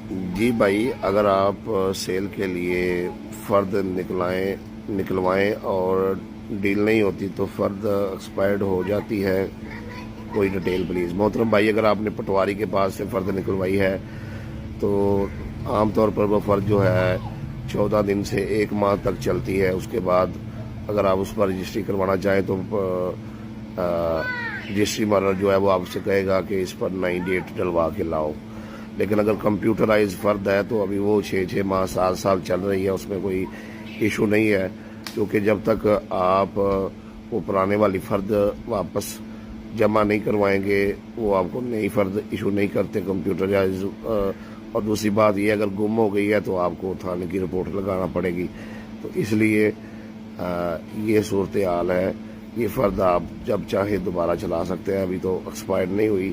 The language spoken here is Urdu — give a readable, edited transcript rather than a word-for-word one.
جی بھائی، اگر آپ سیل کے لیے فرد نکلوائیں اور ڈیل نہیں ہوتی تو فرد ایکسپائرڈ ہو جاتی ہے، کوئی ڈیٹیل پلیز۔ محترم بھائی، اگر آپ نے پٹواری کے پاس سے فرد نکلوائی ہے تو عام طور پر وہ فرد جو ہے 14 دن سے 1 ماہ تک چلتی ہے۔ اس کے بعد اگر آپ اس پر رجسٹری کروانا چاہیں تو رجسٹری مرر جو ہے وہ آپ سے کہے گا کہ اس پر نئی ڈیٹ ڈلوا کے لاؤ۔ لیکن اگر کمپیوٹرائز فرد ہے تو ابھی وہ 6 ماہ 7 سال چل رہی ہے، اس میں کوئی ایشو نہیں ہے، کیونکہ جب تک آپ وہ پرانے والی فرد واپس جمع نہیں کروائیں گے وہ آپ کو نئی فرد ایشو نہیں کرتے کمپیوٹرائز۔ اور دوسری بات یہ، اگر گم ہو گئی ہے تو آپ کو تھانے کی رپورٹ لگانا پڑے گی۔ تو اس لیے یہ صورتحال ہے۔ یہ فرد آپ جب چاہے دوبارہ چلا سکتے ہیں، ابھی تو ایکسپائرڈ نہیں ہوئی۔